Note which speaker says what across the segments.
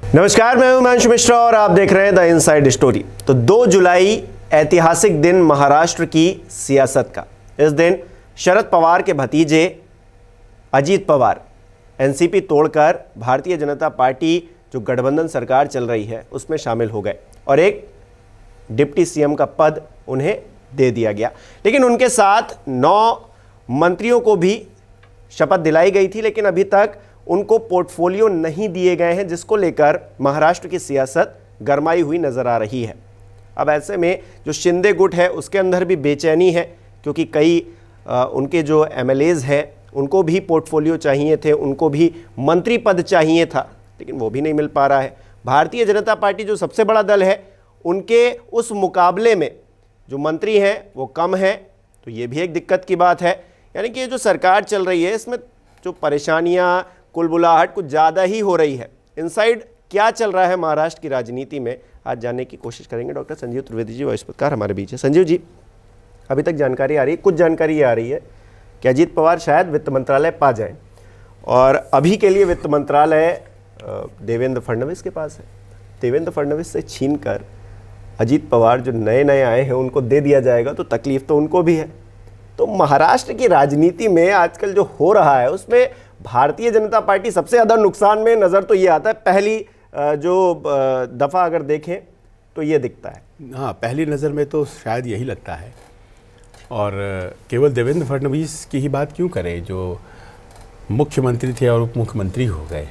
Speaker 1: नमस्कार, मैं हूं हिमांशु मिश्रा और आप देख रहे हैं द इनसाइड स्टोरी। तो 2 जुलाई ऐतिहासिक दिन महाराष्ट्र की सियासत का। इस दिन शरद पवार के भतीजे अजीत पवार एनसीपी तोड़कर भारतीय जनता पार्टी जो गठबंधन सरकार चल रही है उसमें शामिल हो गए और एक डिप्टी सीएम का पद उन्हें दे दिया गया। लेकिन उनके साथ 9 मंत्रियों को भी शपथ दिलाई गई थी, लेकिन अभी तक उनको पोर्टफोलियो नहीं दिए गए हैं, जिसको लेकर महाराष्ट्र की सियासत गरमाई हुई नजर आ रही है। अब ऐसे में जो शिंदे गुट है उसके अंदर भी बेचैनी है, क्योंकि कई उनके जो एमएलएज हैं उनको भी पोर्टफोलियो चाहिए थे, उनको भी मंत्री पद चाहिए था, लेकिन वो भी नहीं मिल पा रहा है। भारतीय जनता पार्टी जो सबसे बड़ा दल है, उनके उस मुकाबले में जो मंत्री हैं वो कम हैं, तो ये भी एक दिक्कत की बात है। यानी कि ये जो सरकार चल रही है इसमें जो परेशानियां, कुलबुलाहट कुछ ज़्यादा ही हो रही है। इनसाइड क्या चल रहा है महाराष्ट्र की राजनीति में, आज जानने की कोशिश करेंगे। डॉक्टर संजीव त्रिवेदी जी वरिष्ठ पत्रकार हमारे बीच है। संजीव जी, अभी तक जानकारी आ रही है, कुछ जानकारी ये आ रही है कि अजीत पवार शायद वित्त मंत्रालय पा जाएं, और अभी के लिए वित्त मंत्रालय देवेंद्र फडणवीस के पास है। देवेंद्र फडणवीस से छीन कर अजीत पवार जो नए नए आए हैं उनको दे दिया जाएगा, तो तकलीफ तो उनको भी है। तो महाराष्ट्र की राजनीति में आजकल जो हो रहा है उसमें भारतीय जनता पार्टी सबसे ज़्यादा नुकसान में नज़र तो ये आता है। पहली जो दफ़ा अगर देखें तो ये दिखता है।
Speaker 2: हाँ, पहली नज़र में तो शायद यही लगता है। और केवल देवेंद्र फडणवीस की ही बात क्यों करें, जो मुख्यमंत्री थे और उप मुख्यमंत्री हो गए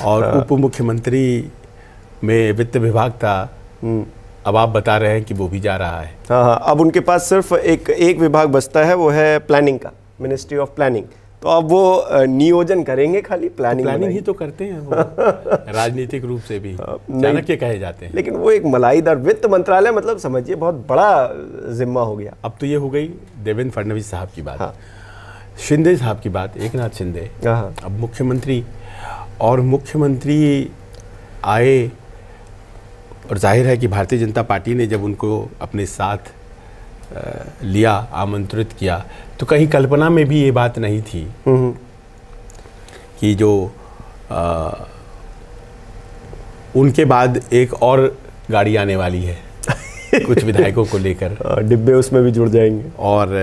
Speaker 2: और उप मुख्यमंत्री में वित्त विभाग था, अब आप बता रहे हैं कि वो भी जा रहा है।
Speaker 1: हाँ, अब उनके पास सिर्फ एक विभाग बचता है, वो है प्लानिंग का, मिनिस्ट्री ऑफ प्लानिंग। तो अब वो नियोजन करेंगे, खाली प्लानिंग
Speaker 2: ही तो करते हैं वो राजनीतिक रूप से भी चाणक्य कहे जाते हैं।
Speaker 1: लेकिन वो एक मलाईदार वित्त मंत्रालय, मतलब समझिए बहुत बड़ा जिम्मा हो गया।
Speaker 2: अब तो ये हो गई देवेंद्र फडणवीस साहब की बात। हाँ। शिंदे साहब की बात, एकनाथ शिंदे अब मुख्यमंत्री, और मुख्यमंत्री आए, और जाहिर है कि भारतीय जनता पार्टी ने जब उनको अपने साथ लिया, आमंत्रित किया, तो कहीं कल्पना में भी ये बात नहीं थी कि जो उनके बाद एक और गाड़ी आने वाली है कुछ विधायकों को लेकर,
Speaker 1: डिब्बे उसमें भी जुड़ जाएंगे, और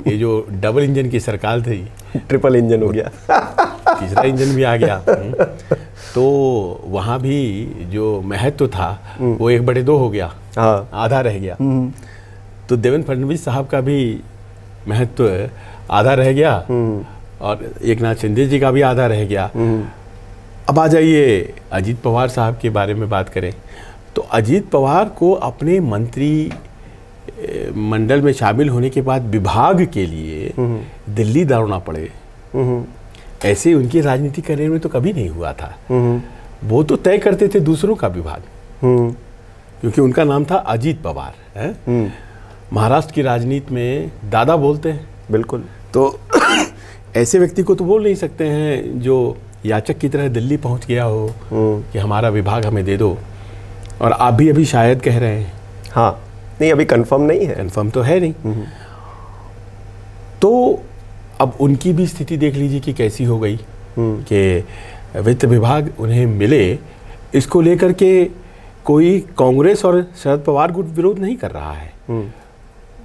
Speaker 2: ये जो डबल इंजन की सरकार थी
Speaker 1: ट्रिपल इंजन हो गया,
Speaker 2: तीसरा इंजन भी आ गया। तो वहाँ भी जो महत्व था वो 1/2 हो गया। हाँ। आधा रह गया। तो देवेंद्र फडणवीस साहब का भी महत्व आधा रह गया और एकनाथ शिंदे जी का भी आधा रह गया। अब आ जाइए अजीत पवार साहब के बारे में बात करें, तो अजीत पवार को अपने मंत्री मंडल में शामिल होने के बाद विभाग के लिए दिल्ली दौड़ना पड़े, ऐसे उनकी राजनीति करियर में तो कभी नहीं हुआ था। वो तो तय करते थे दूसरों का विभाग, क्योंकि उनका नाम था अजीत पवार है। महाराष्ट्र की राजनीति में दादा बोलते हैं।
Speaker 1: बिल्कुल।
Speaker 2: तो ऐसे व्यक्ति को तो बोल नहीं सकते हैं जो याचक की तरह दिल्ली पहुंच गया हो कि हमारा विभाग हमें दे दो, और आप भी अभी शायद कह रहे हैं।
Speaker 1: हाँ, नहीं अभी कंफर्म नहीं है।
Speaker 2: कंफर्म तो है नहीं। तो अब उनकी भी स्थिति देख लीजिए कि कैसी हो गई कि वित्त विभाग उन्हें मिले, इसको लेकर के कोई कांग्रेस और शरद पवार गुट विरोध नहीं कर रहा है।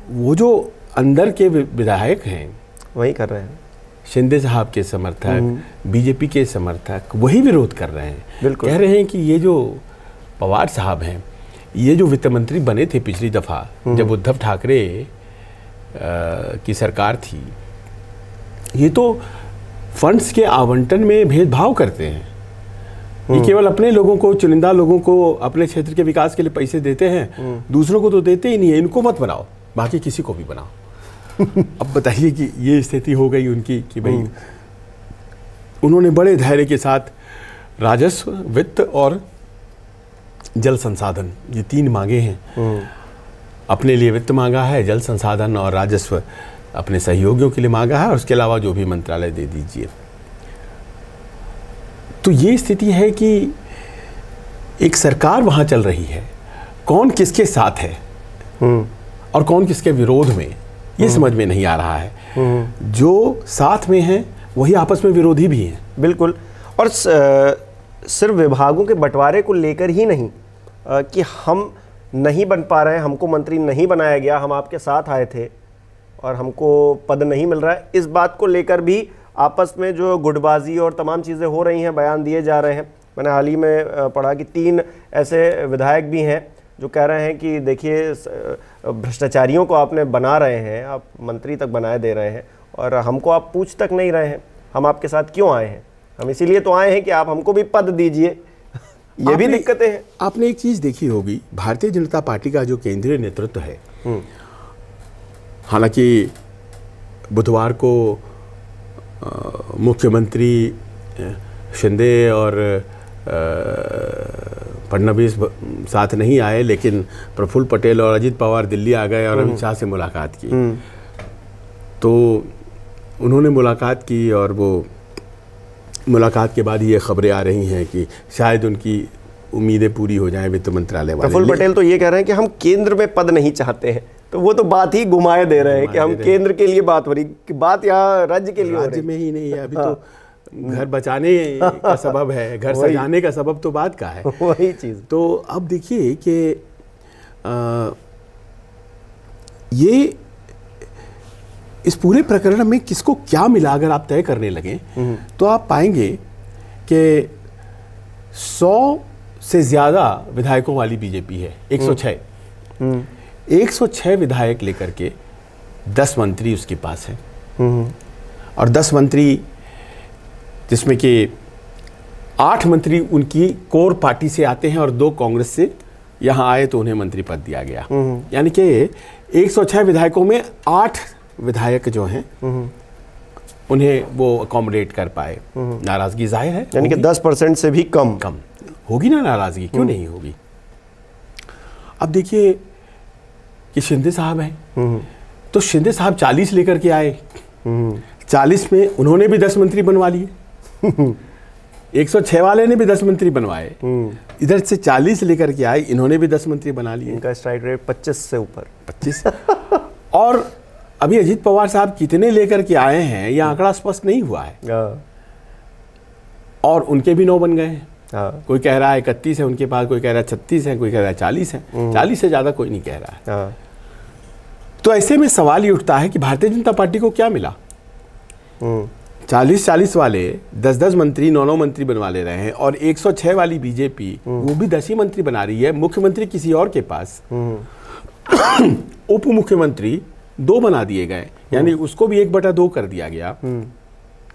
Speaker 2: वो जो अंदर के विधायक हैं
Speaker 1: वही कर रहे हैं।
Speaker 2: शिंदे साहब के समर्थक, बीजेपी के समर्थक वही विरोध कर रहे हैं।
Speaker 1: बिल्कुल।
Speaker 2: कह रहे हैं कि ये जो पवार साहब हैं, ये जो वित्त मंत्री बने थे पिछली दफ़ा जब उद्धव ठाकरे की सरकार थी, ये तो फंड्स के आवंटन में भेदभाव करते हैं। ये केवल अपने लोगों को, चुनिंदा लोगों को अपने क्षेत्र के विकास के लिए पैसे देते हैं, दूसरों को तो देते ही नहीं है। इनको मत बनाओ, बाकी किसी को भी बनाओ। अब बताइए कि ये स्थिति हो गई उनकी कि भाई उन्होंने बड़े धैर्य के साथ राजस्व, वित्त और जल संसाधन, ये 3 मांगे हैं। अपने लिए वित्त मांगा है, जल संसाधन और राजस्व अपने सहयोगियों के लिए मांगा है, और उसके अलावा जो भी मंत्रालय दे दीजिए। तो ये स्थिति है कि एक सरकार वहाँ चल रही है, कौन किसके साथ है और कौन किसके विरोध में, ये समझ में नहीं आ रहा है। जो साथ में हैं वही आपस में विरोधी भी हैं।
Speaker 1: बिल्कुल। और सिर्फ विभागों के बंटवारे को लेकर ही नहीं कि हम नहीं बन पा रहे हैं, हमको मंत्री नहीं बनाया गया, हम आपके साथ आए थे और हमको पद नहीं मिल रहा है, इस बात को लेकर भी आपस में जो गुटबाजी और तमाम चीज़ें हो रही हैं, बयान दिए जा रहे हैं। मैंने हाल ही में पढ़ा कि 3 ऐसे विधायक भी हैं जो कह रहे हैं कि देखिए भ्रष्टाचारियों को आपने बना रहे हैं, आप मंत्री तक बनाए दे रहे हैं और हमको आप पूछ तक नहीं रहे हैं, हम आपके साथ क्यों आए हैं, हम इसीलिए तो आए हैं कि आप हमको भी पद दीजिए। ये भी दिक्कतें हैं।
Speaker 2: आपने एक चीज़ देखी होगी, भारतीय जनता पार्टी का जो केंद्रीय नेतृत्व है, हालांकि बुधवार को मुख्यमंत्री शिंदे और फडणवीस साथ नहीं आए, लेकिन प्रफुल्ल पटेल और अजित पवार दिल्ली आ गए और अमित शाह से मुलाकात की। तो उन्होंने मुलाकात की और वो मुलाकात के बाद ये खबरें आ रही हैं कि शायद उनकी उम्मीदें पूरी हो जाएं वित्त मंत्रालय वाले।
Speaker 1: प्रफुल्ल पटेल तो ये कह रहे हैं कि हम केंद्र में पद नहीं चाहते हैं, तो वो तो बात ही घुमाए दे रहे हैं कि हम केंद्र के लिए बात हो रही, बात यहाँ राज्य के लिए हो रही।
Speaker 2: राज्य में ही नहीं है अभी। हाँ। तो घर बचाने का सबब है, घर सजाने का सबब तो बात का है,
Speaker 1: वही चीज़।
Speaker 2: तो अब देखिए कि ये इस पूरे प्रकरण में किसको क्या मिला, अगर आप तय करने लगे तो आप पाएंगे कि 100 से ज्यादा विधायकों वाली बीजेपी है। 106 106 विधायक लेकर के 10 मंत्री उसके पास हैं और 10 मंत्री जिसमें कि 8 मंत्री उनकी कोर पार्टी से आते हैं और 2 कांग्रेस से यहाँ आए तो उन्हें मंत्री पद दिया गया। यानी कि 106 विधायकों में 8 विधायक जो हैं उन्हें वो अकोमोडेट कर पाए। नाराजगी जाहिर है,
Speaker 1: यानी कि 10% से भी कम
Speaker 2: होगी ना नाराजगी, क्यों नहीं होगी। अब देखिए कि शिंदे साहब हैं, तो शिंदे साहब 40 लेकर के आए, 40 में उन्होंने भी 10 मंत्री बनवा लिए। 106 वाले ने भी 10 मंत्री बनवाए, इधर से 40 लेकर के आए, इन्होंने भी 10 मंत्री बना लिए।
Speaker 1: इनका स्ट्राइक रेट 25 से ऊपर
Speaker 2: 25। और अभी अजीत पवार साहब कितने लेकर के आए हैं यह आंकड़ा स्पष्ट नहीं हुआ है और उनके भी 9 बन गए हैं। कोई कह रहा है 31 है उनके पास, कोई कह रहा है 36 है, कोई कह रहा है 40 है। 40 से ज्यादा कोई नहीं कह रहा है। तो ऐसे में सवाल ये उठता है कि भारतीय जनता पार्टी को क्या मिला। 40 वाले 10 मंत्री 9 मंत्री बनवा ले रहे हैं और 106 वाली बीजेपी वो भी 10 ही मंत्री बना रही है। मुख्यमंत्री किसी और के पास, उप मुख्यमंत्री 2 बना दिए गए, यानी उसको भी 1/2 कर दिया गया।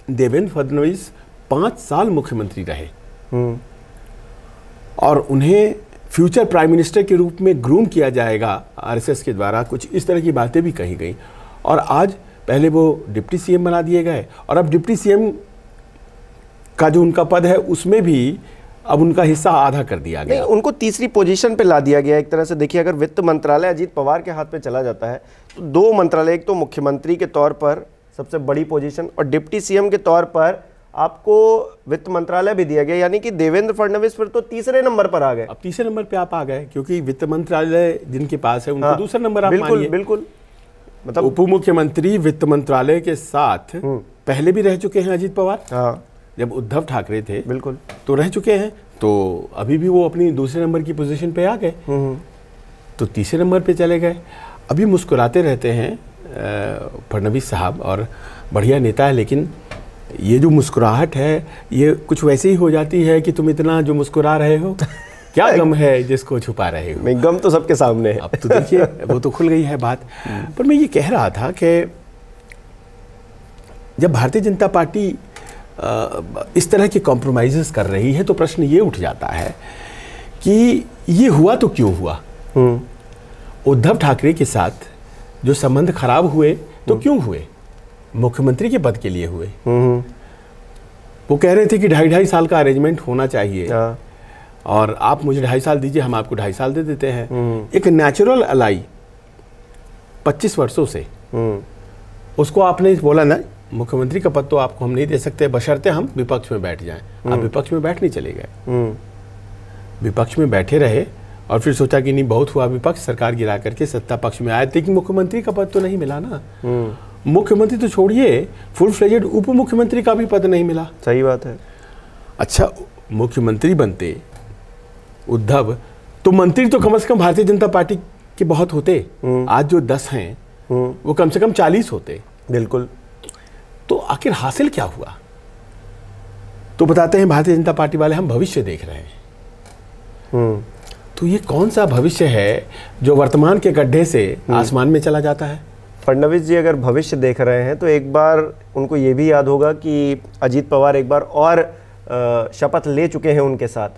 Speaker 2: देवेंद्र फडणवीस 5 साल मुख्यमंत्री रहे और उन्हें फ्यूचर प्राइम मिनिस्टर के रूप में ग्रूम किया जाएगा आरएसएस के द्वारा, कुछ इस तरह की बातें भी कही गई। और आज पहले वो डिप्टी सीएम बना दिए गए और अब डिप्टी सीएम का जो उनका पद है उसमें भी अब उनका हिस्सा आधा कर दिया गया।
Speaker 1: नहीं, उनको तीसरी पोजीशन पे ला दिया गया एक तरह से। देखिए, अगर वित्त मंत्रालय अजीत पवार के हाथ पे चला जाता है तो 2 मंत्रालय, एक तो मुख्यमंत्री के तौर पर सबसे बड़ी पोजीशन और डिप्टी सीएम के तौर पर आपको वित्त मंत्रालय भी दिया गया, यानी कि देवेंद्र फडणवीस फिर तो तीसरे नंबर पर आ गए।
Speaker 2: अब तीसरे नंबर पे आप आ गए क्योंकि वित्त मंत्रालय जिनके पास है उनको दूसरा नंबर आप मानिए।
Speaker 1: बिल्कुल, मतलब
Speaker 2: उप मुख्यमंत्री वित्त मंत्रालय के साथ पहले भी रह चुके हैं अजीत पवार। जब उद्धव ठाकरे थे
Speaker 1: बिल्कुल
Speaker 2: तो रह चुके हैं, तो अभी भी वो अपनी दूसरे नंबर की पोजीशन पे आ गए, तो तीसरे नंबर पे चले गए। अभी मुस्कुराते रहते हैं फडणवीस साहब और बढ़िया नेता है, लेकिन ये जो मुस्कुराहट है ये कुछ वैसे ही हो जाती है कि तुम इतना जो मुस्कुरा रहे हो क्या गम है जिसको छुपा रहे हो।
Speaker 1: नहीं, गम तो सबके सामने है।
Speaker 2: अब तो देखिए वो तो खुल गई है बात। पर मैं ये कह रहा था कि जब भारतीय जनता पार्टी इस तरह के कॉम्प्रोमाइजेस कर रही है तो प्रश्न ये उठ जाता है कि ये हुआ तो क्यों हुआ। उद्धव ठाकरे के साथ जो संबंध खराब हुए तो क्यों हुए, मुख्यमंत्री के पद के लिए हुए। वो कह रहे थे कि 2.5 साल का अरेंजमेंट होना चाहिए और आप मुझे 2.5 साल दीजिए, हम आपको 2.5 साल दे देते हैं। एक नेचुरल अलाई 25 वर्षों से, उसको आपने बोला ना मुख्यमंत्री का पद तो आपको हम नहीं दे सकते बशर्ते हम विपक्ष में बैठ जाएं। आप विपक्ष में बैठ नहीं चले गए, विपक्ष में बैठे रहे और फिर सोचा कि नहीं बहुत हुआ विपक्ष, सरकार गिरा करके सत्ता पक्ष में आए, लेकिन मुख्यमंत्री का पद तो नहीं मिला ना। मुख्यमंत्री तो छोड़िए, फुल फ्लेजेड उप मुख्यमंत्री का भी पद नहीं मिला।
Speaker 1: सही बात है।
Speaker 2: अच्छा, मुख्यमंत्री बनते उद्धव, तो मंत्री तो कम से कम भारतीय जनता पार्टी के बहुत होते। आज जो 10 हैं वो कम से कम 40 होते।
Speaker 1: बिल्कुल।
Speaker 2: तो आखिर हासिल क्या हुआ? तो बताते हैं भारतीय जनता पार्टी वाले, हम भविष्य देख रहे हैं। तो ये कौन सा भविष्य है जो वर्तमान के गड्ढे से आसमान में चला जाता है?
Speaker 1: फडणवीस जी अगर भविष्य देख रहे हैं तो एक बार उनको ये भी याद होगा कि अजीत पवार एक बार और शपथ ले चुके हैं उनके साथ,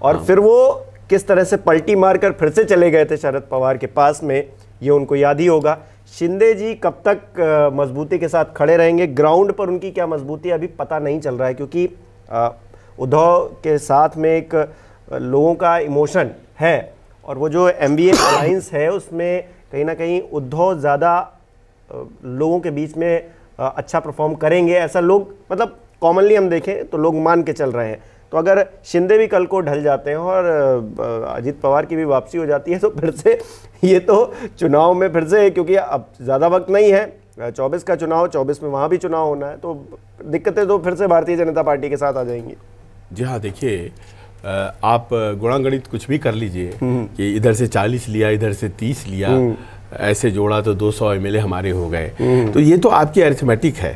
Speaker 1: और फिर वो किस तरह से पलटी मारकर फिर से चले गए थे शरद पवार के पास में, ये उनको याद ही होगा। शिंदे जी कब तक मजबूती के साथ खड़े रहेंगे, ग्राउंड पर उनकी क्या मजबूती अभी पता नहीं चल रहा है, क्योंकि उद्धव के साथ में एक लोगों का इमोशन है, और वो जो MVM अलायंस है उसमें कहीं ना कहीं उद्धव ज़्यादा लोगों के बीच में अच्छा परफॉर्म करेंगे, ऐसा लोग मतलब कॉमनली हम देखें तो लोग मान के चल रहे हैं। तो अगर शिंदे भी कल को ढल जाते हैं और अजीत पवार की भी वापसी हो जाती है तो फिर से ये तो चुनाव में फिर से, क्योंकि अब ज़्यादा वक्त नहीं है, 24 का चुनाव, 24 में वहाँ भी चुनाव होना है, तो दिक्कतें तो फिर से भारतीय जनता पार्टी के साथ आ जाएंगी।
Speaker 2: जी हाँ, देखिए आप गुणागणित कुछ भी कर लीजिए कि इधर से 40 लिया, इधर से 30 लिया, ऐसे जोड़ा तो 200 MLA हमारे हो गए। तो ये तो आपकी अरिथमेटिक है।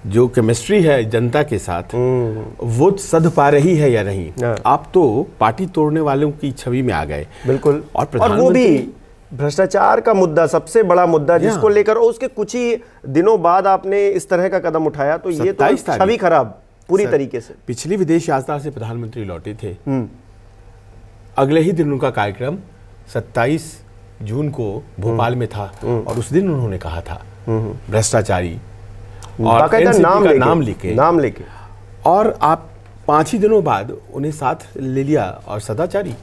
Speaker 2: जो केमिस्ट्री है जनता के साथ वो सध पा रही है या नहीं। आप तो पार्टी तोड़ने वालों की छवि में आ गए।
Speaker 1: बिल्कुल। और वो भी भ्रष्टाचार का मुद्दा, सबसे बड़ा मुद्दा जिसको लेकर उसके कुछ ही दिनों बाद आपने इस तरह का कदम उठाया, तो ये तो छवि खराब पूरी तरीके से।
Speaker 2: पिछली विदेश यात्रा से प्रधानमंत्री लौटे थे, अगले ही दिन उनका कार्यक्रम 27 जून को भोपाल में था, और उस दिन उन्होंने कहा था भ्रष्टाचारी, और नाम लेके, और आप 5 ही दिनों बाद उन्हें साथ ले लिया और सदाचारी।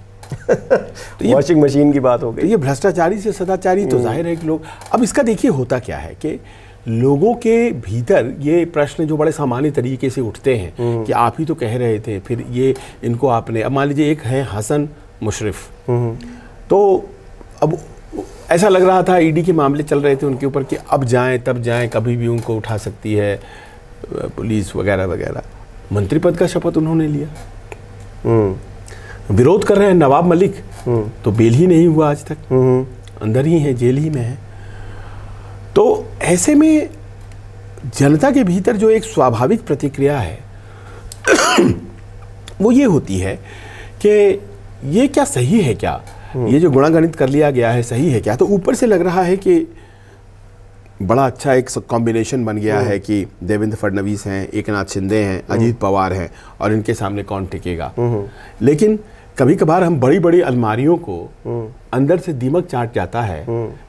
Speaker 1: तो वॉशिंग मशीन की बात हो गई।
Speaker 2: तो ये भ्रष्टाचारी से सदाचारी, तो जाहिर है कि लोग, अब इसका देखिए होता क्या है कि लोगों के भीतर ये प्रश्न जो बड़े सामान्य तरीके से उठते हैं कि आप ही तो कह रहे थे, फिर ये इनको आपने, अब मान लीजिए एक है हसन मुशर्रफ, तो अब ऐसा लग रहा था ईडी के मामले चल रहे थे उनके ऊपर कि अब जाएं तब जाएं, कभी भी उनको उठा सकती है पुलिस वगैरह वगैरह। मंत्री पद का शपथ उन्होंने लिया। विरोध कर रहे हैं नवाब मलिक, तो बेल ही नहीं हुआ आज तक, अंदर ही है, जेल ही में है। तो ऐसे में जनता के भीतर जो एक स्वाभाविक प्रतिक्रिया है वो ये होती है कि ये क्या सही है क्या, ये जो गुणागणित कर लिया गया है सही है क्या। तो ऊपर से लग रहा है कि बड़ा अच्छा एक कॉम्बिनेशन बन गया है कि देवेंद्र फडणवीस हैं, एकनाथ शिंदे हैं, अजीत पवार हैं, और इनके सामने कौन टिकेगा। लेकिन कभी कभार हम बड़ी बड़ी अलमारियों को अंदर से दीमक चाट जाता है,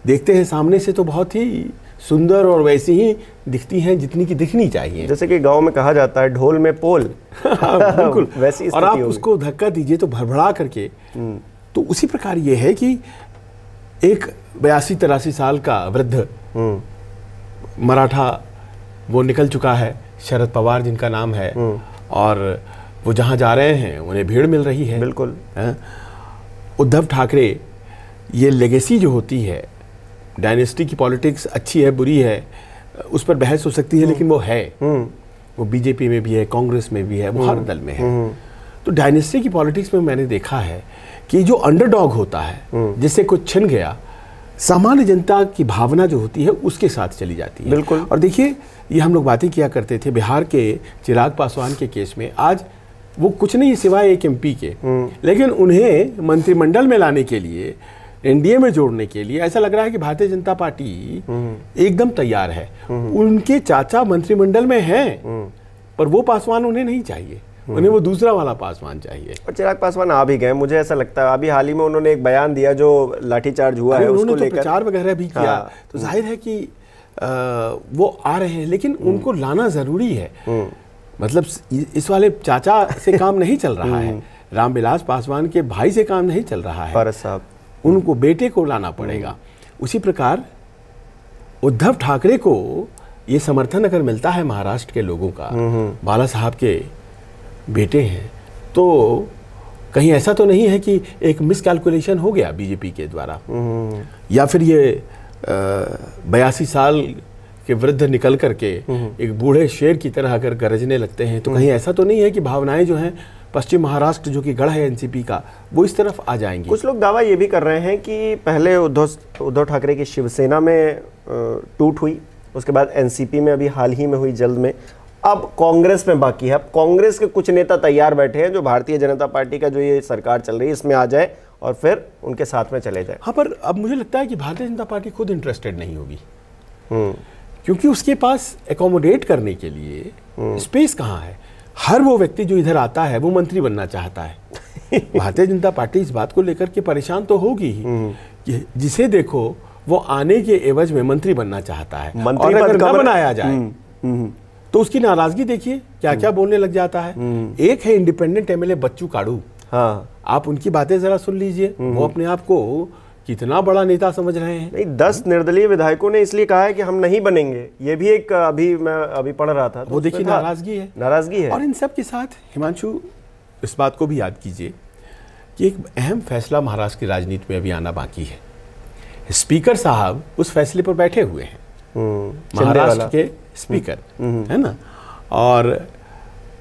Speaker 2: देखते हैं सामने से तो बहुत ही सुंदर और वैसी ही दिखती हैं जितनी की दिखनी चाहिए।
Speaker 1: जैसे कि गांव में कहा जाता है ढोल में पोल।
Speaker 2: बिल्कुल
Speaker 1: वैसी
Speaker 2: और आप उसको धक्का दीजिए तो भड़बड़ा करके। तो उसी प्रकार ये है कि एक 82-83 साल का वृद्ध मराठा वो निकल चुका है, शरद पवार जिनका नाम है, और वो जहाँ जा रहे हैं उन्हें भीड़ मिल रही है।
Speaker 1: बिल्कुल।
Speaker 2: उद्धव ठाकरे, ये लेगेसी जो होती है, डायनेस्टी की पॉलिटिक्स अच्छी है बुरी है उस पर बहस हो सकती है, लेकिन वो है, वो बीजेपी में भी है, कांग्रेस में भी है, वो हर दल में है। तो डायनेस्टी की पॉलिटिक्स में मैंने देखा है कि जो अंडरडॉग होता है, जिससे कुछ छिन गया, सामान्य जनता की भावना जो होती है उसके साथ चली जाती है।
Speaker 1: बिल्कुल।
Speaker 2: और देखिए ये हम लोग बातें किया करते थे बिहार के चिराग पासवान के केस में, आज वो कुछ नहीं सिवाय एक MP के, लेकिन उन्हें मंत्रिमंडल में लाने के लिए, NDA में जोड़ने के लिए ऐसा लग रहा है कि भारतीय जनता पार्टी एकदम तैयार है। उनके चाचा मंत्रिमंडल में हैं, पर वो पासवान उन्हें नहीं चाहिए, उन्हें वो दूसरा वाला पासवान चाहिए।
Speaker 1: और चिराग पासवान आ भी गए, मुझे ऐसा लगता है। अभी हाल ही में उन्होंने एक बयान दिया जो लाठीचार्ज हुआ है उसको लेकर,
Speaker 2: प्रचार वगैरह भी किया। तो जाहिर है कि वो आ रहे हैं, लेकिन उनको लाना जरूरी है। मतलब इस वाले चाचा से काम नहीं चल रहा है, रामविलास पासवान के भाई से काम नहीं चल रहा है,
Speaker 1: पारस साहब,
Speaker 2: उनको बेटे को लाना पड़ेगा। उसी प्रकार उद्धव ठाकरे को ये समर्थन अगर मिलता है महाराष्ट्र के लोगों का, बाला साहब के बेटे हैं, तो कहीं ऐसा तो नहीं है कि एक मिसकैलकुलेशन हो गया बीजेपी के द्वारा, या फिर ये 82 साल के वृद्ध निकल करके एक बूढ़े शेर की तरह अगर गरजने लगते हैं, तो कहीं ऐसा तो नहीं है कि भावनाएं जो हैं पश्चिम महाराष्ट्र जो कि गढ़ है एनसीपी का, वो इस तरफ आ जाएंगी?
Speaker 1: कुछ लोग दावा ये भी कर रहे हैं कि पहले उद्धव ठाकरे की शिवसेना में टूट हुई, उसके बाद एनसीपी में अभी हाल ही में हुई जल्द में, अब कांग्रेस में बाकी है। अब कांग्रेस के कुछ नेता तैयार बैठे हैं जो भारतीय जनता पार्टी का जो ये सरकार चल रही है इसमें आ जाए और फिर उनके साथ में चले जाए।
Speaker 2: हाँ, पर अब मुझे लगता है कि भारतीय जनता पार्टी खुद इंटरेस्टेड नहीं होगी, क्योंकि उसके पास एकोमोडेट करने के लिए स्पेस कहाँ है। हर वो व्यक्ति जो इधर आता है वो मंत्री बनना चाहता है। भारतीय जनता पार्टी इस बात को लेकर के परेशान तो होगी ही कि जिसे देखो वो आने के एवज में मंत्री बनना चाहता है,
Speaker 1: मंत्री
Speaker 2: और अगर न बनाया जाए तो उसकी नाराजगी देखिए क्या क्या बोलने लग जाता है। एक है इंडिपेंडेंट एमएलए बच्चू काड़ू,
Speaker 1: हाँ,
Speaker 2: आप उनकी बातें जरा सुन लीजिए। वो अपने आप को कितना बड़ा नेता समझ रहे हैं।
Speaker 1: नहीं, 10 निर्दलीय विधायकों ने इसलिए कहा है कि हम नहीं बनेंगे। ये भी एक मैं पढ़ रहा था, तो
Speaker 2: वो देखिए नाराजगी है। और इन सब के साथ हिमांशु इस बात को भी याद कीजिए कि एक अहम फैसला महाराष्ट्र की राजनीति में अभी आना बाकी है। स्पीकर साहब उस फैसले पर बैठे हुए हैं, महाराष्ट्र के स्पीकर, है ना। और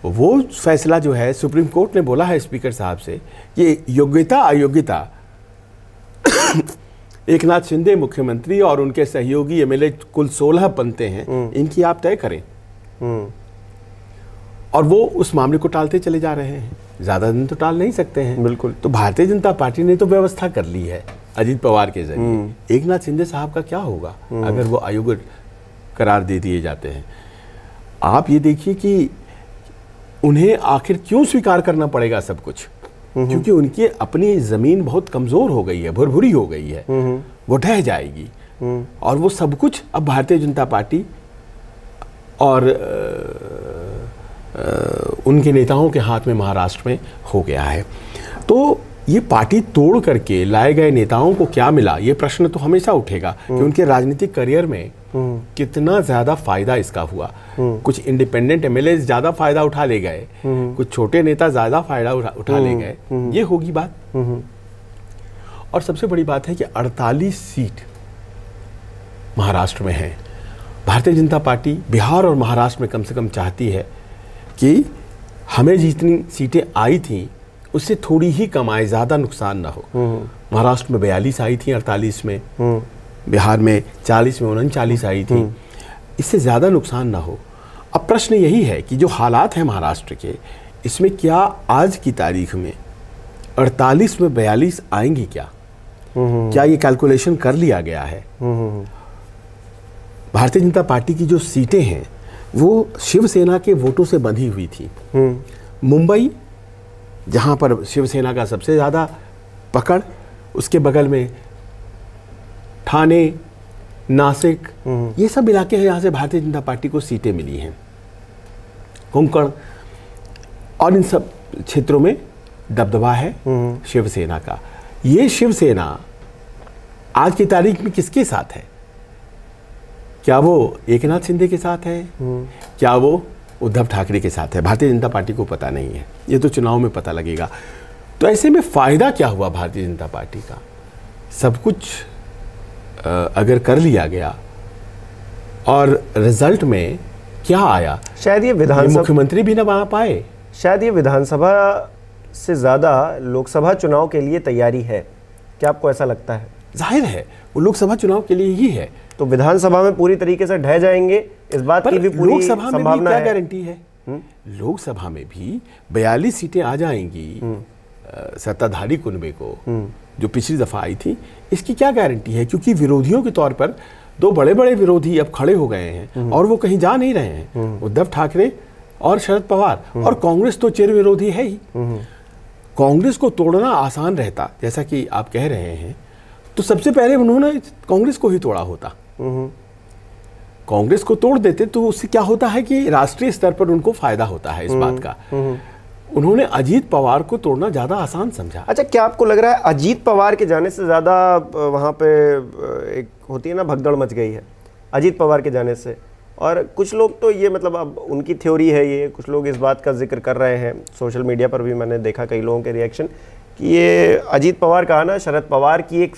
Speaker 2: वो फैसला जो है सुप्रीम कोर्ट ने बोला है स्पीकर साहब से कि योग्यता अयोग्यता एकनाथ शिंदे मुख्यमंत्री और उनके सहयोगी एमएलए कुल 16 बनते हैं, इनकी आप तय करें। और वो उस मामले को टालते चले जा रहे हैं, ज्यादा दिन तो टाल नहीं सकते हैं।
Speaker 1: बिल्कुल।
Speaker 2: तो भारतीय जनता पार्टी ने तो व्यवस्था कर ली है अजीत पवार के जरिए। एकनाथ शिंदे साहब का क्या होगा अगर वो अयोग्य करार दे दिए जाते हैं? आप ये देखिए कि उन्हें आखिर क्यों स्वीकार करना पड़ेगा सब कुछ, क्योंकि उनकी अपनी जमीन बहुत कमजोर हो गई है, भुरभुरी हो गई है, वो ढह जाएगी। और वो सब कुछ अब भारतीय जनता पार्टी और उनके नेताओं के हाथ में महाराष्ट्र में हो गया है। तो ये पार्टी तोड़ करके लाए गए नेताओं को क्या मिला, ये प्रश्न तो हमेशा उठेगा कि उनके राजनीतिक करियर में कितना ज्यादा फायदा इसका हुआ। कुछ इंडिपेंडेंट एमएलए ज्यादा फायदा उठा ले गए, कुछ छोटे नेता ज्यादा फायदा उठा ले गए, ये होगी बात। और सबसे बड़ी बात है कि 48 सीट महाराष्ट्र में है। भारतीय जनता पार्टी बिहार और महाराष्ट्र में कम से कम चाहती है कि हमें जितनी सीटें आई थी उससे थोड़ी ही कम आए, ज्यादा नुकसान ना हो। महाराष्ट्र में 42 आई थी 48 में, बिहार में 40 में 39 आई थी, इससे ज्यादा नुकसान ना हो। अब प्रश्न यही है कि जो हालात हैं महाराष्ट्र के, इसमें क्या आज की तारीख में 48 में 42 आएंगी क्या? क्या ये कैलकुलेशन कर लिया गया है? भारतीय जनता पार्टी की जो सीटें हैं वो शिवसेना के वोटों से बंधी हुई थी। मुंबई जहां पर शिवसेना का सबसे ज्यादा पकड़, उसके बगल में ठाणे, नासिक, ये सब इलाके हैं जहां से भारतीय जनता पार्टी को सीटें मिली हैं। कोंकण और इन सब क्षेत्रों में दबदबा है शिवसेना का। ये शिवसेना आज की तारीख में किसके साथ है? क्या वो एकनाथ शिंदे के साथ है? क्या वो उद्धव ठाकरे के साथ है? भारतीय जनता पार्टी को पता नहीं है, ये तो चुनाव में पता लगेगा। तो ऐसे में फायदा क्या हुआ भारतीय जनता पार्टी का? सब कुछ अगर कर लिया गया और रिजल्ट में क्या आया,
Speaker 1: शायद ये विधानसभा
Speaker 2: मुख्यमंत्री भी ना बना पाए।
Speaker 1: शायद ये विधानसभा से ज्यादा लोकसभा चुनाव के लिए तैयारी है। क्या आपको ऐसा लगता है?
Speaker 2: जाहिर है वो लोकसभा चुनाव के लिए ही है।
Speaker 1: तो विधानसभा में पूरी तरीके से ढह जाएंगे, इस बात की भी पूरी संभावना है।
Speaker 2: क्या गारंटी है? लोकसभा में भी 42 सीटें आ जाएंगी सत्ताधारी कुनबे को, जो पिछली दफा आई थी, इसकी क्या गारंटी है? क्योंकि विरोधियों के तौर पर दो बड़े बड़े विरोधी अब खड़े हो गए हैं और वो कहीं जा नहीं रहे हैं, उद्धव ठाकरे और शरद पवार। और कांग्रेस तो चिर विरोधी है ही। कांग्रेस को तोड़ना आसान रहता, जैसा कि आप कह रहे हैं, तो सबसे पहले उन्होंने कांग्रेस को ही तोड़ा होता। कांग्रेस को तोड़ देते तो उससे क्या होता है कि राष्ट्रीय स्तर पर उनको फायदा होता है इस बात का। उन्होंने अजीत पवार को तोड़ना ज्यादा आसान समझा।
Speaker 1: अच्छा, क्या आपको लग रहा है अजीत पवार के जाने से ज्यादा वहां पे एक होती है ना भगदड़ मच गई है अजीत पवार के जाने से? और कुछ लोग तो ये मतलब अब उनकी थ्योरी है, ये कुछ लोग इस बात का जिक्र कर रहे हैं, सोशल मीडिया पर भी मैंने देखा कई लोगों के रिएक्शन, कि ये अजीत पवार का ना शरद पवार की एक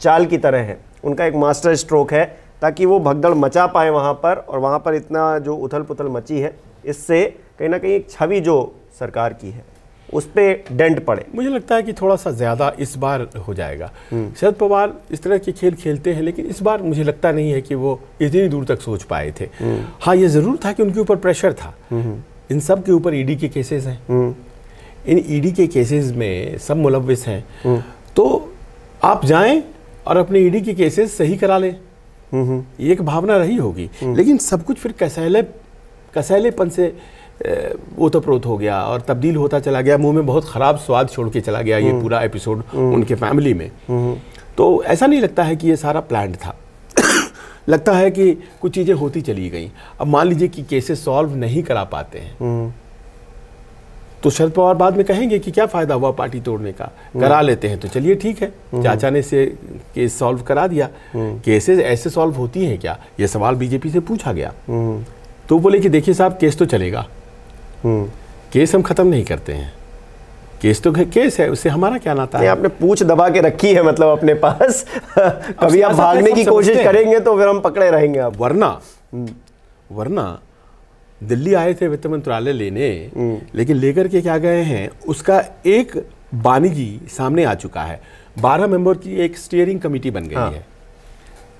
Speaker 1: चाल की तरह है, उनका एक मास्टर स्ट्रोक है ताकि वो भगदड़ मचा पाए वहाँ पर, और वहाँ पर इतना जो उथल पुथल मची है इससे कहीं ना कहीं एक छवि जो सरकार की है उस पर डेंट पड़े।
Speaker 2: मुझे लगता है कि थोड़ा सा ज़्यादा इस बार हो जाएगा। शरद पवार इस तरह के खेल खेलते हैं, लेकिन इस बार मुझे लगता नहीं है कि वो इतनी दूर तक सोच पाए थे। हाँ, ये ज़रूर था कि उनके ऊपर प्रेशर था। इन सब के ऊपर ईडी के केसेस हैं, इन ईडी के केसेस में सब मुलव्विस हैं, तो आप जाएं और अपने ईडी के केसेस सही करा लें, ये एक भावना रही होगी। लेकिन सब कुछ फिर कसैलेपन से ओतप्रोत हो गया और तब्दील होता चला गया, मुंह में बहुत ख़राब स्वाद छोड़ के चला गया ये पूरा एपिसोड उनके फैमिली में। तो ऐसा नहीं लगता है कि ये सारा प्लान्ड था। लगता है कि कुछ चीज़ें होती चली गई। अब मान लीजिए कि केसेस सॉल्व नहीं करा पाते हैं, तो शरद पवार बाद में कहेंगे कि क्या फ़ायदा हुआ पार्टी तोड़ने का, करा लेते हैं तो चलिए ठीक है, चाचा ने से केस सॉल्व करा दिया। केसेस ऐसे सॉल्व होती हैं क्या, ये सवाल बीजेपी से पूछा गया, तो बोले कि देखिए साहब केस तो चलेगा, केस हम ख़त्म नहीं करते हैं, केस तो केस है, उससे हमारा क्या नाता है।
Speaker 1: आपने पूछ दबा के रखी है मतलब अपने पास। कभी आप भागने की कोशिश करेंगे तो फिर हम पकड़े रहेंगे आप।
Speaker 2: वरना दिल्ली आए थे वित्त मंत्रालय लेने, लेकिन लेकर के क्या गए हैं उसका एक बानीगी सामने आ चुका है। 12 मेंबर की एक स्टीयरिंग कमेटी बन गई है,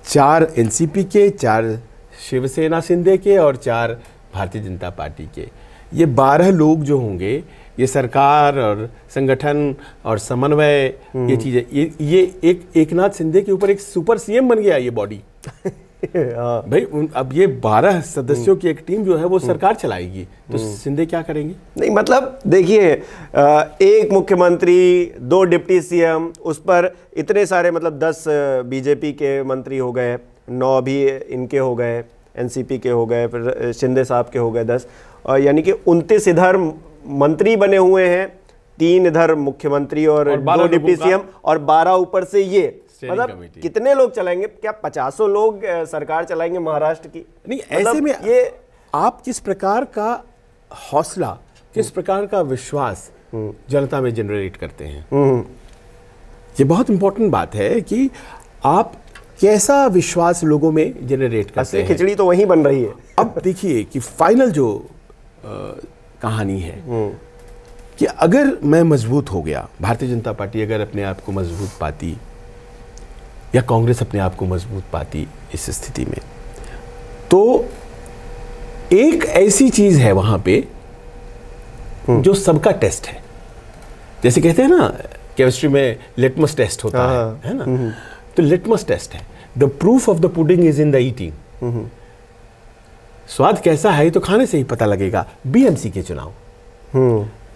Speaker 2: 4 एनसीपी के, 4 शिवसेना शिंदे के और 4 भारतीय जनता पार्टी के। ये 12 लोग जो होंगे, ये सरकार और संगठन और समन्वय, ये चीजें, ये एक नाथ शिंदे के ऊपर एक सुपर सीएम बन गया ये बॉडी। भाई अब ये 12 सदस्यों की एक टीम जो है वो सरकार चलाएगी, तो शिंदे क्या करेंगे? नहीं
Speaker 1: मतलब देखिए, एक मुख्यमंत्री, 2 डिप्टी सीएम, उस पर इतने सारे मतलब 10 बीजेपी के मंत्री हो गए, 9 भी इनके हो गए, एनसीपी के हो गए, फिर शिंदे साहब के हो गए 10, और यानी कि 29 इधर मंत्री बने हुए हैं, 3 इधर मुख्यमंत्री और 2 डिप्टी सीएम, और 12 ऊपर से ये, मतलब कितने लोग चलाएंगे? क्या 50 लोग सरकार चलाएंगे महाराष्ट्र की?
Speaker 2: नहीं, ऐसे में ये आप किस प्रकार का हौसला, किस प्रकार का विश्वास जनता में जनरेट करते हैं, ये बहुत इंपॉर्टेंट बात है कि आप कैसा विश्वास लोगों में जनरेट करते हैं।
Speaker 1: खिचड़ी तो वहीं बन रही है।
Speaker 2: अब देखिए कि फाइनल जो कहानी है कि अगर मैं मजबूत हो गया, भारतीय जनता पार्टी अगर अपने आप को मजबूत पाती या कांग्रेस अपने आप को मजबूत पाती इस स्थिति में, तो एक ऐसी चीज है वहां पे जो सबका टेस्ट है। जैसे कहते हैं ना केमिस्ट्री में लिटमस टेस्ट होता है ना, तो लिटमस टेस्ट है। The proof of the pudding is in the eating. स्वाद कैसा है तो खाने से ही पता लगेगा। बीएमसी के चुनाव,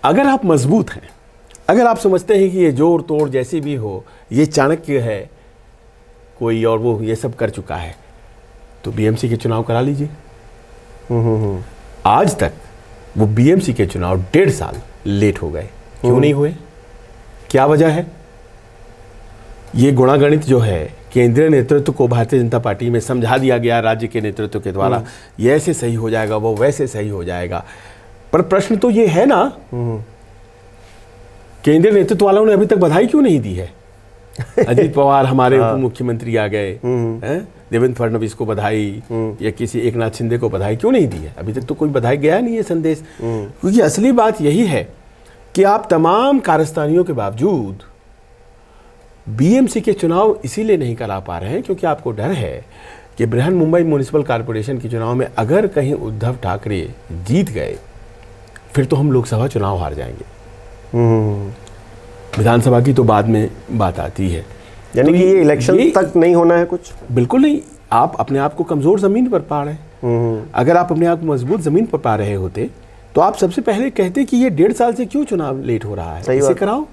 Speaker 2: अगर आप मजबूत हैं, अगर आप समझते हैं कि ये जोड़ तोड़ जैसी भी हो, ये चाणक्य है कोई और वो ये सब कर चुका है, तो बीएमसी के चुनाव करा लीजिए। आज तक वो बीएमसी के चुनाव 1.5 साल लेट हो गए, क्यों नहीं हुए? क्या वजह है? ये गुणागणित जो है केंद्रीय नेतृत्व को भारतीय जनता पार्टी में समझा दिया गया राज्य के नेतृत्व के द्वारा, ये ऐसे सही हो जाएगा, वो वैसे सही हो जाएगा। पर प्रश्न तो ये है ना, केंद्रीय नेतृत्व वालों ने अभी तक बधाई क्यों नहीं दी है? अजीत पवार हमारे उप मुख्यमंत्री आ गए, देवेंद्र फडणवीस को बधाई या किसी एक नाथ शिंदे को बधाई क्यों नहीं दी है? अभी तक तो कोई बधाई गया नहीं है संदेश। क्योंकि असली बात यही है कि आप तमाम कारस्तानियों के बावजूद बीएमसी के चुनाव इसीलिए नहीं करा पा रहे हैं क्योंकि आपको डर है कि बृहन मुंबई म्युनिसिपल कॉर्पोरेशन के चुनाव में अगर कहीं उद्धव ठाकरे जीत गए, फिर तो हम लोकसभा चुनाव हार जाएंगे। विधानसभा की तो बाद में बात आती है।
Speaker 1: यानी कि ये इलेक्शन तक नहीं होना है कुछ?
Speaker 2: बिल्कुल नहीं। आप अपने आप को कमजोर जमीन पर पा रहे हैं। अगर आप अपने आप को मजबूत जमीन पर पा रहे होते तो आप सबसे पहले कहते कि ये 1.5 साल से क्यों चुनाव लेट हो रहा है, इसे कराओ।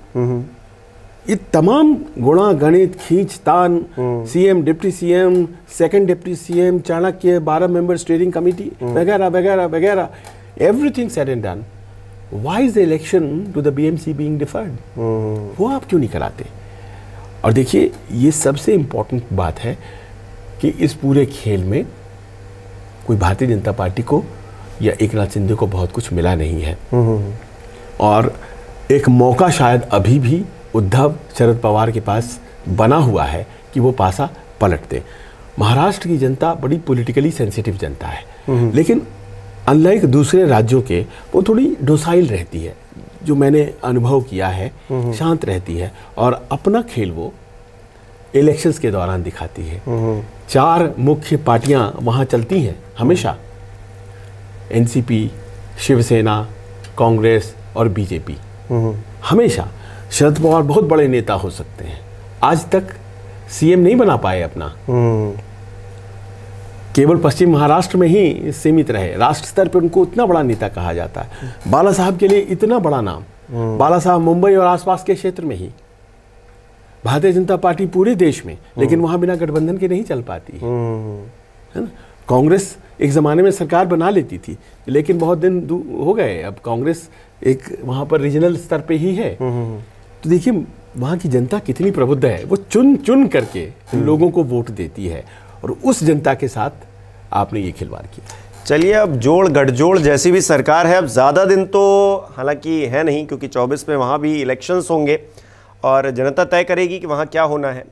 Speaker 2: ये तमाम गुणा गणित खींचतान, CM, deputy CM, second deputy CM, Chanakya, 12 member steering committee वगैरह वगैरह वगैरह, everything said and done, why is the election to the BMC being deferred? वो आप क्यों नहीं कराते? और देखिए ये सबसे इंपॉर्टेंट बात है कि इस पूरे खेल में कोई भारतीय जनता पार्टी को या एक नाथ शिंदे को बहुत कुछ मिला नहीं है, और एक मौका शायद अभी भी उद्धव शरद पवार के पास बना हुआ है कि वो पासा पलट दे। महाराष्ट्र की जनता बड़ी पॉलिटिकली सेंसिटिव जनता है, लेकिन अनलाइक दूसरे राज्यों के वो थोड़ी डोसाइल रहती है, जो मैंने अनुभव किया है, शांत रहती है और अपना खेल वो इलेक्शंस के दौरान दिखाती है। 4 मुख्य पार्टियां वहां चलती हैं हमेशा, एनसीपी, शिवसेना, कांग्रेस और बीजेपी। हमेशा शरद पवार बहुत बड़े नेता हो सकते हैं, आज तक सीएम नहीं बना पाए अपना, केवल पश्चिम महाराष्ट्र में ही सीमित रहे। राष्ट्र स्तर पर उनको इतना बड़ा नेता कहा जाता है। बाला साहब के लिए इतना बड़ा नाम, बाला साहब मुंबई और आसपास के क्षेत्र में ही, भारतीय जनता पार्टी पूरे देश में, लेकिन वहां बिना गठबंधन के नहीं चल पाती है ना। कांग्रेस एक ज़माने में सरकार बना लेती थी, लेकिन बहुत दिन हो गए, अब कांग्रेस एक वहाँ पर रीजनल स्तर पे ही है। तो देखिए वहाँ की जनता कितनी प्रबुद्ध है, वो चुन चुन करके लोगों को वोट देती है, और उस जनता के साथ आपने ये खिलवाड़ किया।
Speaker 1: चलिए, अब जोड़ गठजोड़ जैसी भी सरकार है, अब ज़्यादा दिन तो हालांकि है नहीं, क्योंकि 24 में वहाँ भी इलेक्शंस होंगे और जनता तय करेगी कि वहाँ क्या होना है,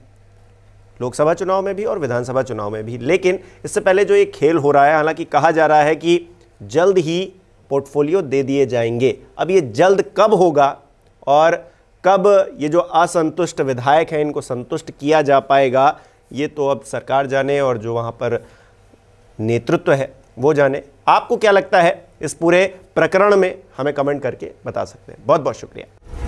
Speaker 1: लोकसभा चुनाव में भी और विधानसभा चुनाव में भी। लेकिन इससे पहले जो ये खेल हो रहा है, हालांकि कहा जा रहा है कि जल्द ही पोर्टफोलियो दे दिए जाएंगे। अब ये जल्द कब होगा और कब ये जो असंतुष्ट विधायक हैं इनको संतुष्ट किया जा पाएगा, ये तो अब सरकार जाने और जो वहाँ पर नेतृत्व है वो जाने। आपको क्या लगता है इस पूरे प्रकरण में, हमें कमेंट करके बता सकते हैं। बहुत बहुत शुक्रिया।